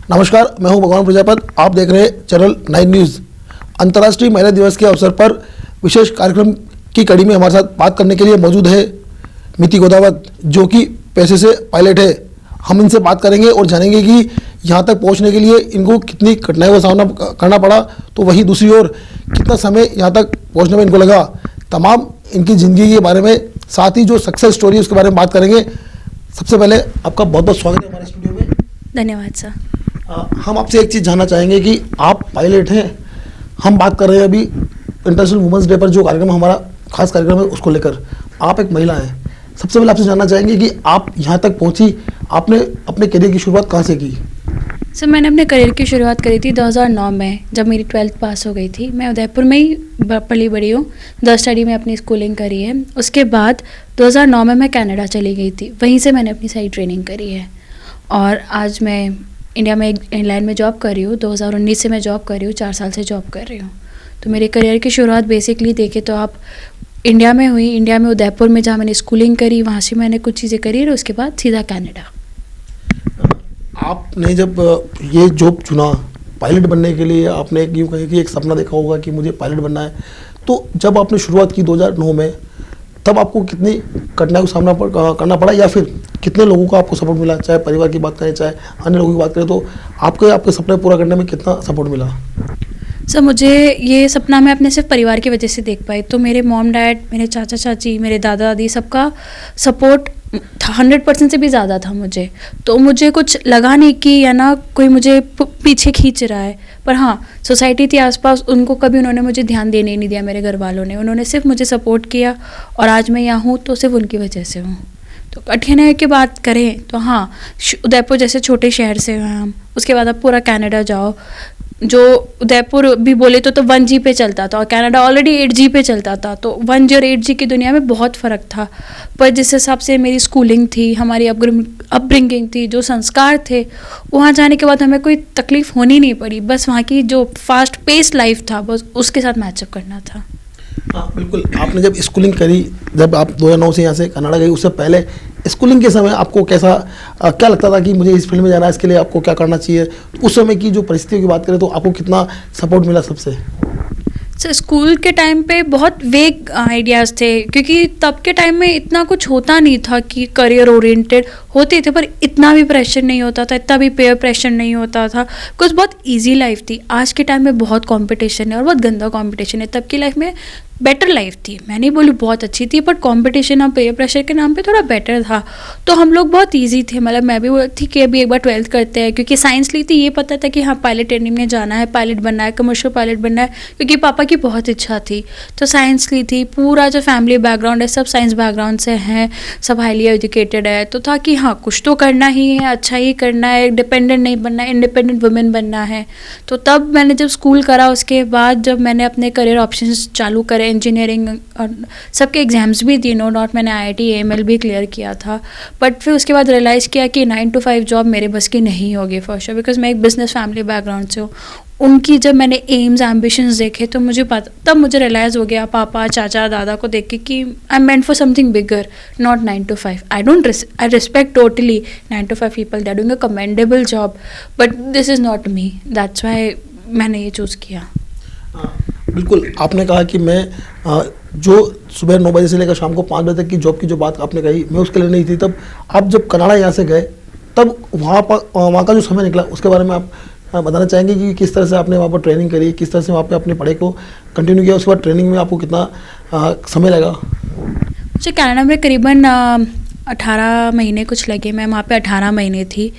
नमस्कार, मैं हूं भगवान प्रजापत। आप देख रहे हैं चैनल 9 न्यूज़। अंतर्राष्ट्रीय महिला दिवस के अवसर पर विशेष कार्यक्रम की कड़ी में हमारे साथ बात करने के लिए मौजूद है मिति गोदावत, जो कि पेशे से पायलट है। हम इनसे बात करेंगे और जानेंगे कि यहाँ तक पहुँचने के लिए इनको कितनी कठिनाइयों का सामना करना पड़ा, तो वहीं दूसरी ओर कितना समय यहाँ तक पहुँचने में इनको लगा। तमाम इनकी ज़िंदगी के बारे में, साथ ही जो सक्सेस स्टोरी उसके बारे में बात करेंगे। सबसे पहले आपका बहुत बहुत स्वागत है हमारे स्टूडियो में। धन्यवाद सर। हम आपसे एक चीज़ जानना चाहेंगे कि आप पायलट हैं। हम बात कर रहे हैं अभी इंटरनेशनल वुमेंस डे पर, जो कार्यक्रम हमारा खास कार्यक्रम है उसको लेकर। आप एक महिला हैं। सबसे पहले आपसे जानना चाहेंगे कि आप यहाँ तक पहुँची, आपने अपने करियर की शुरुआत कहाँ से की? सर, मैंने अपने करियर की शुरुआत करी थी 2009 में, जब मेरी 12th पास हो गई थी। मैं उदयपुर में ही पली बड़ी हूँ। 10 स्टडी में अपनी स्कूलिंग करी है। उसके बाद 2009 में मैं कनाडा चली गई थी। वहीं से मैंने अपनी सारी ट्रेनिंग करी है और आज मैं इंडिया में एक एयरलाइन में जॉब कर रही हूँ। 2019 से मैं जॉब कर रही हूँ, 4 साल से जॉब कर रही हूँ। तो मेरे करियर की शुरुआत बेसिकली देखें तो आप इंडिया में हुई। इंडिया में उदयपुर में जहाँ मैंने स्कूलिंग करी, वहाँ से मैंने कुछ चीज़ें करी और उसके बाद सीधा कनाडा। आपने जब ये जॉब चुना पायलट बनने के लिए, आपने यूँ कहे कि एक सपना देखा होगा कि मुझे पायलट बनना है, तो जब आपने शुरुआत की 2009 में, तब आपको कितनी कठिनाइयों का सामना करना पड़ा, या फिर कितने लोगों का आपको सपोर्ट मिला? चाहे परिवार की बात करें, चाहे अन्य लोगों की बात करें, तो आपके सपने पूरा करने में कितना सपोर्ट मिला? सर, मुझे ये सपना मैं अपने सिर्फ परिवार की वजह से देख पाई। तो मेरे मॉम डैड, मेरे चाचा चाची, मेरे दादा दादी, सबका सपोर्ट 100% से भी ज़्यादा था मुझे। तो मुझे कुछ लगा नहीं कि या ना कोई मुझे पीछे खींच रहा है। पर हाँ, सोसाइटी थी आसपास, उनको कभी उन्होंने मुझे ध्यान देने ही नहीं दिया। मेरे घर वालों ने, उन्होंने सिर्फ मुझे सपोर्ट किया और आज मैं यहाँ हूँ तो सिर्फ उनकी वजह से हूँ। तो कठिनाई की बात करें तो हाँ, उदयपुर जैसे छोटे शहर से हैं हम। उसके बाद आप पूरा कनाडा जाओ, जो उदयपुर भी बोले तो 1G पे चलता था और कनाडा ऑलरेडी 8G पे चलता था। तो 1G और 8G की दुनिया में बहुत फ़र्क था। पर जिस हिसाब से मेरी स्कूलिंग थी, हमारी अपब्रिंगिंग थी, जो संस्कार थे, वहाँ जाने के बाद हमें कोई तकलीफ़ होनी नहीं पड़ी। बस वहाँ की जो फास्ट पेस लाइफ था, बस उसके साथ मैचअप करना था। हाँ बिल्कुल। आपने जब स्कूलिंग करी, जब आप 2009 से यहाँ से कनाडा गई, उससे पहले स्कूलिंग के समय आपको क्या लगता था कि मुझे इस फील्ड में जाना है, इसके लिए आपको क्या करना चाहिए? उस समय की जो परिस्थितियों की बात करें तो आपको कितना सपोर्ट मिला सबसे? सर, स्कूल के टाइम पे बहुत वेग आइडियाज़ थे, क्योंकि तब के टाइम में इतना कुछ होता नहीं था कि करियर ओरिएंटेड होते थे, पर इतना भी प्रेशर नहीं होता था, इतना भी पेयर प्रेशर नहीं होता था। कुछ बहुत इजी लाइफ थी। आज के टाइम में बहुत कंपटीशन है और बहुत गंदा कंपटीशन है। तब की लाइफ में बेटर लाइफ थी। मैं नहीं बोलूँ बहुत अच्छी थी, बट कंपटीशन और पेयर प्रेशर के नाम पे थोड़ा बेटर था। तो हम लोग बहुत इजी थे। मतलब मैं भी बोलती थी कि अभी एक बार 12th करते हैं, क्योंकि साइंस ली थी। ये पता था कि हाँ, पायलट ट्रेनिंग में जाना है, पायलट बनना है, कमर्शियल पायलट बनना है, क्योंकि पापा की बहुत इच्छा थी। तो साइंस ली थी। पूरा जो फैमिली बैकग्राउंड है, सब साइंस बैकग्राउंड से हैं, सब हाईली एजुकेटेड है। तो था कि हाँ, कुछ तो करना ही है, अच्छा ही करना है, डिपेंडेंट नहीं बनना है, इंडिपेंडेंट वुमेन बनना है। तो तब मैंने जब स्कूल करा, उसके बाद जब मैंने अपने करियर ऑप्शंस चालू करे, इंजीनियरिंग और सबके एग्जाम्स भी दी, नो डाउट मैंने IIT AML भी क्लियर किया था। बट फिर उसके बाद रियलाइज़ किया कि 9 to 5 जॉब मेरे बस की नहीं होगी फॉर श्योर, बिकॉज मैं एक बिजनेस फैमिली बैकग्राउंड से हूँ। उनकी जब मैंने एम्स एम्बिशंस देखे तो मुझे पता, तब मुझे रियलाइज़ हो गया पापा, चाचा, दादा को देख के कि I am meant for something bigger, not 9 to 5। I respect totally 9 to 5 people, they are doing a commendable job, but this is not me. That's why मैंने ये चूज़ किया। बिल्कुल। आपने कहा कि मैं जो सुबह 9 बजे से लेकर शाम को 5 बजे तक की जॉब की जो बात आपने कही, मैं उसके लिए नहीं थी। तब आप जब कनाडा यहाँ से गए, तब वहाँ का जो समय निकला, उसके बारे में आप बताना चाहेंगे कि किस तरह से आपने वहाँ पर ट्रेनिंग करी, किस तरह से वहाँ पे अपने पढ़ाई को कंटिन्यू किया? उसके बाद ट्रेनिंग में आपको कितना समय लगा? मुझे कनाडा में करीबन 18 महीने कुछ लगे। मैं वहाँ पे 18 महीने थी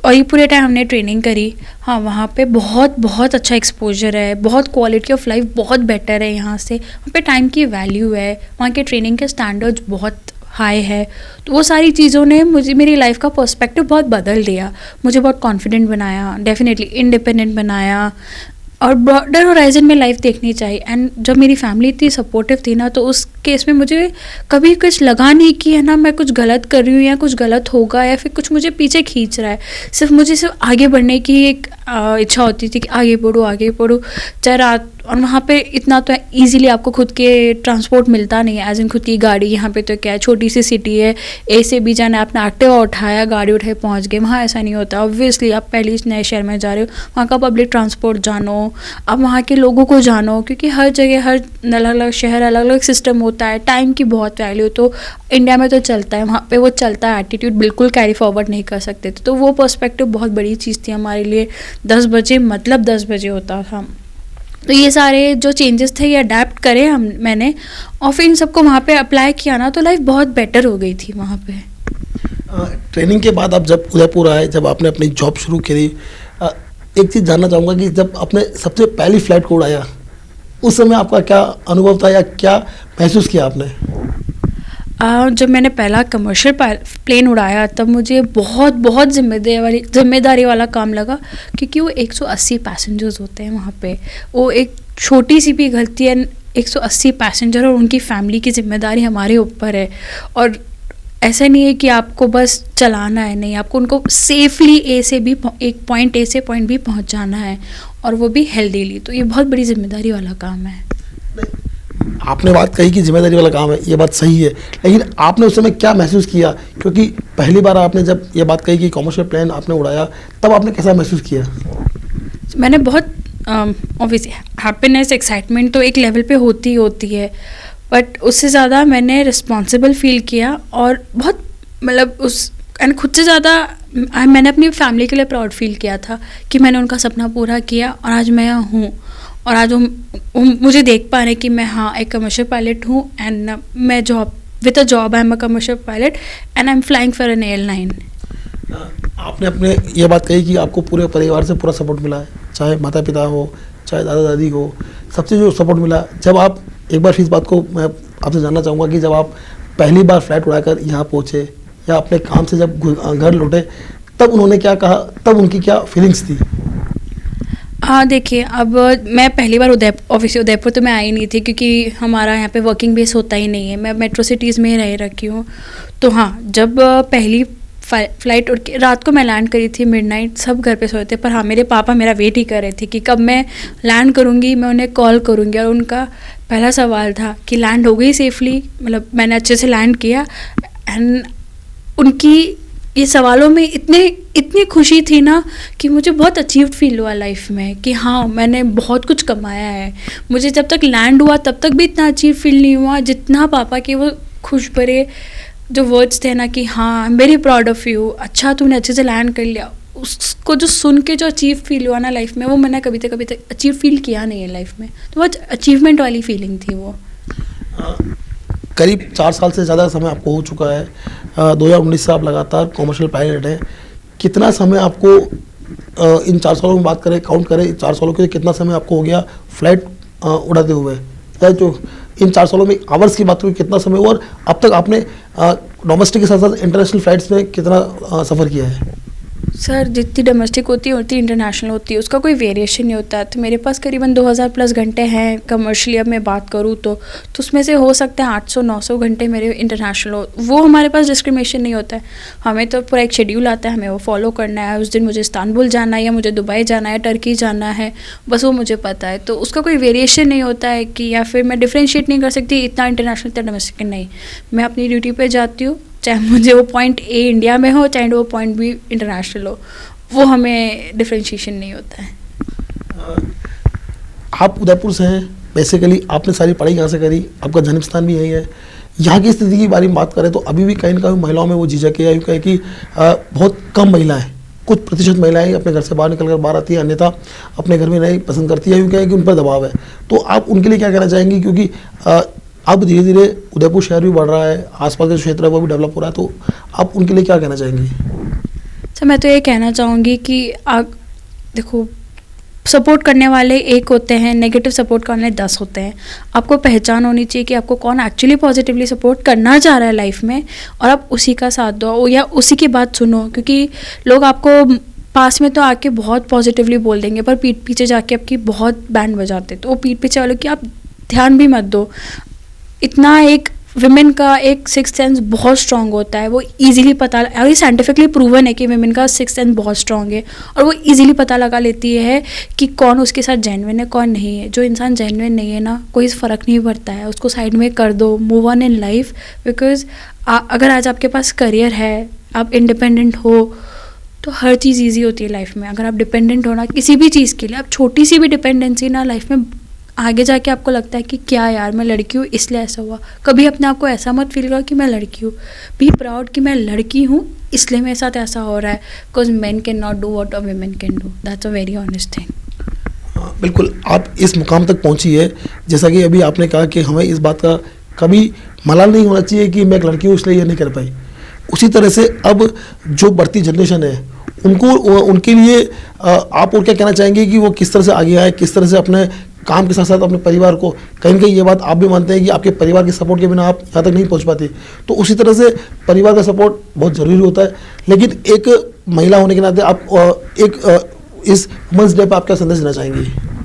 और ये पूरे टाइम हमने ट्रेनिंग करी। हाँ, वहाँ पे बहुत बहुत अच्छा एक्सपोजर है, बहुत क्वालिटी ऑफ लाइफ बहुत बेटर है यहाँ से। वहाँ पे टाइम की वैल्यू है, वहाँ के ट्रेनिंग के स्टैंडर्ड्स बहुत हाई है। तो वो सारी चीज़ों ने मुझे मेरी लाइफ का पर्सपेक्टिव बहुत बदल दिया। मुझे बहुत कॉन्फिडेंट बनाया, डेफिनेटली इंडिपेंडेंट बनाया, और ब्रॉडर होराइजन में लाइफ देखनी चाहिए। एंड जब मेरी फैमिली इतनी सपोर्टिव थी ना, तो उस केस में मुझे कभी कुछ लगा नहीं कि है ना मैं कुछ गलत कर रही हूँ या कुछ गलत होगा या फिर कुछ मुझे पीछे खींच रहा है। सिर्फ मुझे आगे बढ़ने की एक इच्छा होती थी कि आगे बढ़ो, चाहे रात और वहाँ पे इतना तो इजीली आपको खुद के ट्रांसपोर्ट मिलता नहीं है, एज इन खुद की गाड़ी। यहाँ पे तो क्या है, छोटी सी सिटी है, ए से भी जाना है, आपने एक्टिवा उठाया, गाड़ी उठाए, पहुँच गए। वहाँ ऐसा नहीं होता। ऑब्वियसली आप पहले इस नए शहर में जा रहे हो, वहाँ का पब्लिक ट्रांसपोर्ट जानो, आप वहाँ के लोगों को जानो, क्योंकि हर जगह हर अलग अलग शहर अलग अलग सिस्टम होता है। टाइम की बहुत वैल्यू तो इंडिया में तो चलता है, वहाँ पे वो चलता है, एटीट्यूड बिल्कुल कैरी फॉरवर्ड नहीं कर सकते थे। तो वो पर्सपेक्टिव बहुत बड़ी चीज़ थी हमारे लिए। 10 बजे मतलब 10 बजे होता था। तो ये सारे जो चेंजेस थे ये अडेप्ट करे मैंने, और फिर इन सबको वहाँ पे अप्लाई किया ना, तो लाइफ बहुत बेटर हो गई थी वहाँ पे। ट्रेनिंग के बाद आप जब उदयपुर आए, जब आपने अपनी जॉब शुरू करी, एक चीज़ जानना चाहूँगा कि जब आपने सबसे पहली फ़्लाइट को उड़ाया, उस समय आपका क्या अनुभव था या क्या महसूस किया आपने? जब मैंने पहला कमर्शियल प्लेन उड़ाया तब मुझे बहुत बहुत जिम्मेदारी वाला काम लगा, क्योंकि वो 180 पैसेंजर्स होते हैं वहाँ पे। वो एक छोटी सी भी गलती है, 180 पैसेंजर और उनकी फैमिली की जिम्मेदारी हमारे ऊपर है। और ऐसा नहीं है कि आपको बस चलाना है, नहीं, आपको उनको सेफली एक पॉइंट ए से पॉइंट बी पहुँचाना है, और वो भी हेल्दीली। तो ये बहुत बड़ी जिम्मेदारी वाला काम है। आपने बात कही कि जिम्मेदारी वाला काम है, ये बात सही है, लेकिन आपने उस समय क्या महसूस किया? क्योंकि पहली बार आपने जब ये बात कही कि कॉमर्शियल प्लेन आपने उड़ाया, तब आपने कैसा महसूस किया? मैंने बहुत ऑब्वियसली हैप्पीनेस, एक्साइटमेंट तो एक लेवल पे होती ही होती है, बट उससे ज़्यादा मैंने रिस्पॉन्सिबल फील किया, और बहुत मतलब खुद से ज़्यादा मैंने अपनी फैमिली के लिए प्राउड फील किया था कि मैंने उनका सपना पूरा किया, और आज मैं यहाँ हूँ, और आज वो मुझे देख पा रहे हैं कि मैं हाँ एक कमर्शियल पायलट हूँ, एंड मैं with a job I am a commercial pilot and I am flying for an airline. आपने अपने ये बात कही कि आपको पूरे परिवार से पूरा सपोर्ट मिला है, चाहे माता पिता हो, चाहे दादा दादी हो, सबसे जो सपोर्ट मिला। जब आप एक बार इस बात को मैं आपसे जानना चाहूँगा कि जब आप पहली बार फ्लाइट उड़ाकर यहाँ पहुँचे या अपने काम से जब घर लौटे, तब उन्होंने क्या कहा, तब उनकी क्या फीलिंग्स थी? हाँ, देखिए, अब मैं पहली बार उदयपुर तो मैं आई नहीं थी, क्योंकि हमारा यहाँ पे वर्किंग बेस होता ही नहीं है। मैं मेट्रो सिटीज़ में ही रह रखी हूँ। तो हाँ, जब पहली फ़्लाइट उड़ के रात को मैं लैंड करी थी, मिडनाइट, सब घर पे सोए थे, पर हाँ मेरे पापा मेरा वेट ही कर रहे थे कि कब मैं लैंड करूँगी, मैं उन्हें कॉल करूँगी। और उनका पहला सवाल था कि लैंड हो गई सेफली, मतलब मैंने अच्छे से लैंड किया। एंड उनकी ये सवालों में इतनी खुशी थी ना कि मुझे बहुत अचीव्ड फील हुआ लाइफ में कि हाँ मैंने बहुत कुछ कमाया है। मुझे जब तक लैंड हुआ तब तक भी इतना अचीव फील नहीं हुआ जितना पापा के वो खुश भरे जो वर्ड्स थे ना कि हाँ I am very proud of you, अच्छा तूने अच्छे से लैंड कर लिया। उसको जो सुन के जो अचीव फील हुआ ना लाइफ में, वो मैंने कभी तक अचीव फील किया नहीं है लाइफ में। तो बहुत अचीवमेंट वाली फीलिंग थी वो। करीब 4 साल से ज़्यादा समय आपको हो चुका है। 2019 से आप लगातार कॉमर्शियल पायलट हैं। कितना समय आपको इन 4 सालों में बात करें, काउंट करें 4 सालों के, कितना समय आपको हो गया फ्लाइट उड़ाते हुए? या जो इन 4 सालों में आवर्स की बात करें कितना समय हुआ, और अब तक आपने डोमेस्टिक के साथ साथ इंटरनेशनल फ़्लाइट्स में कितना सफ़र किया है? सर, जितनी डोमेस्टिक होती है उतनी इंटरनेशनल होती है, उसका कोई वेरिएशन नहीं होता। तो मेरे पास करीबन 2000 प्लस घंटे हैं कमर्शियली। अब मैं बात करूँ तो उसमें से हो सकते हैं 800-900 घंटे मेरे इंटरनेशनल हो। वो हमारे पास डिस्क्रिमिनेशन नहीं होता है। हमें तो पूरा एक शेड्यूल आता है, हमें वो फॉलो करना है। उस दिन मुझे इस्तांबुल जाना है, या मुझे दुबई जाना है, टर्की जाना है, बस वो मुझे पता है। तो उसका कोई वेरिएशन नहीं होता है कि, या फिर मैं डिफ्रेंशिएट नहीं कर सकती इतना इंटरनेशनल इतना डोमेस्टिक। नहीं, मैं अपनी ड्यूटी पर जाती हूँ, चाहे मुझे वो पॉइंट ए इंडिया में हो, चाहे वो पॉइंट बी इंटरनेशनल हो, वो हमें डिफ्रेंशिएशन नहीं होता है। आप उदयपुर से हैं, बेसिकली आपने सारी पढ़ाई यहाँ से करी, आपका जन्म स्थान भी यही है। यहाँ की स्थिति के बारे में बात करें तो अभी भी कहीं ना कहीं महिलाओं में वो झिझक है, या यूँ कहें कि बहुत कम महिलाएं, कुछ प्रतिशत महिलाएं अपने घर से बाहर निकल कर बाहर आती है, अन्यथा अपने घर में नहीं पसंद करती है, यूँ कहें कि उन पर दबाव है। तो आप उनके लिए क्या कहना चाहेंगी? क्योंकि अब धीरे धीरे उदयपुर शहर भी बढ़ रहा है, आसपास का जो क्षेत्र है वो भी डेवलप हो रहा है, तो आप उनके लिए क्या कहना चाहेंगी? सर, मैं तो ये कहना चाहूँगी कि आप देखो, सपोर्ट करने वाले एक होते हैं, नेगेटिव सपोर्ट करने वाले 10 होते हैं। आपको पहचान होनी चाहिए कि आपको कौन एक्चुअली पॉजिटिवली सपोर्ट करना चाह रहा है लाइफ में, और आप उसी का साथ दो या उसी की बात सुनो। क्योंकि लोग आपको पास में तो आके बहुत पॉजिटिवली बोल देंगे, पर पीठ पीछे जाके आपकी बहुत बैंड बजाते, तो वो पीठ पीछे वालों की आप ध्यान भी मत दो। इतना एक विमेन का एक सिक्स सेंस बहुत स्ट्रांग होता है, वो इजीली पता, अभी साइंटिफिकली प्रूवन है कि विमेन का सिक्स सेंस बहुत स्ट्रांग है और वो इजीली पता लगा लेती है कि कौन उसके साथ जेन्युइन है कौन नहीं है। जो इंसान जेन्युइन नहीं है ना, कोई फ़र्क नहीं पड़ता है, उसको साइड में कर दो, move on in life. Because अगर आज आपके पास करियर है, आप इंडिपेंडेंट हो, तो हर चीज़ ईजी होती है लाइफ में। अगर आप डिपेंडेंट हो ना किसी भी चीज़ के लिए, आप छोटी सी भी डिपेंडेंसी ना लाइफ में आगे जाके आपको लगता है कि क्या यार मैं लड़की हूँ इसलिए ऐसा हुआ। कभी अपने आप को ऐसा मत फील करो कि मैं लड़की हूँ, बी प्राउड कि मैं लड़की हूँ इसलिए मेरे साथ ऐसा हो रहा है। Because man can not do what a women can do, that's a very honest thing. बिल्कुल, आप इस मुकाम तक पहुंची है, जैसा कि अभी आपने कहा कि हमें इस बात का कभी मलाल नहीं होना चाहिए कि मैं एक लड़की हूँ इसलिए ये नहीं कर पाई। उसी तरह से अब जो बढ़ती जनरेशन है उनके लिए आप और क्या कहना चाहेंगे कि वो किस तरह से आगे आए, किस तरह से अपने काम के साथ साथ अपने परिवार को, कहीं ना कहीं ये बात आप भी मानते हैं कि आपके परिवार के सपोर्ट के बिना आप यहाँ तक नहीं पहुँच पाते, तो उसी तरह से परिवार का सपोर्ट बहुत ज़रूरी होता है। लेकिन एक महिला होने के नाते आप इस वुमेंस डे पर आप क्या संदेश देना चाहेंगे?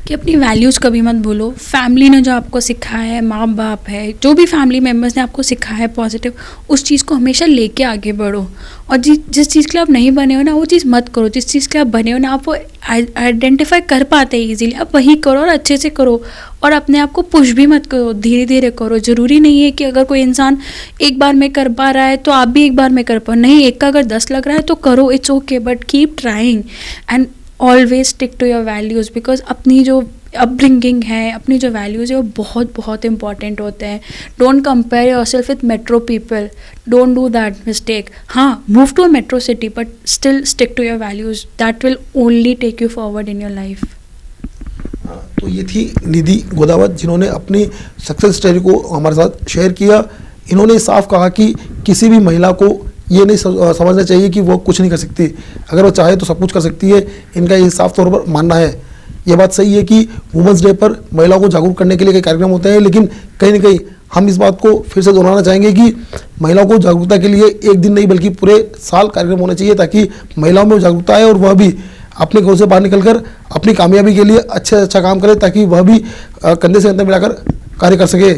कि अपनी वैल्यूज़ कभी मत भूलो। फैमिली ने जो आपको सिखाया है, माँ बाप है, जो भी फैमिली मेम्बर्स ने आपको सिखाया है पॉजिटिव, उस चीज़ को हमेशा लेके आगे बढ़ो। और जिस चीज़ के लिए आप नहीं बने हो ना, वो चीज़ मत करो। जिस चीज़ के आप बने हो ना, आप वो आइडेंटिफाई कर पाते हैं ईजिली, आप वही करो और अच्छे से करो। और अपने आप को पुश भी मत करो, धीरे धीरे करो। ज़रूरी नहीं है कि अगर कोई इंसान एक बार में कर पा रहा है तो आप भी एक बार में कर पाओ। नहीं, एक का अगर 10 लग रहा है तो करो, it's okay, but keep trying and always stick to your values. Because अपनी जो अपब्रिंगिंग है, अपनी जो वैल्यूज़ है, वो बहुत बहुत इंपॉर्टेंट होते हैं। Don't compare yourself with metro people, don't do that mistake. हाँ, move to a metro city but still stick to your values, that will only take you forward in your life. तो ये थी निधि गोदावत, जिन्होंने अपनी success story को हमारे साथ share किया। इन्होंने साफ कहा कि किसी भी महिला को ये नहीं समझना चाहिए कि वो कुछ नहीं कर सकती, अगर वो चाहे तो सब कुछ कर सकती है। इनका ये साफ तौर पर मानना है। ये बात सही है कि वुमेंस डे पर महिलाओं को जागरूक करने के लिए कई कार्यक्रम होते हैं, लेकिन कहीं ना कहीं हम इस बात को फिर से दोहराना चाहेंगे कि महिलाओं को जागरूकता के लिए एक दिन नहीं बल्कि पूरे साल कार्यक्रम होने चाहिए, ताकि महिलाओं में जागरूकता आए और वह भी अपने घरों से बाहर निकलकर अपनी कामयाबी के लिए अच्छा काम करे, ताकि वह भी कंधे से कंधे मिलाकर कार्य कर सके।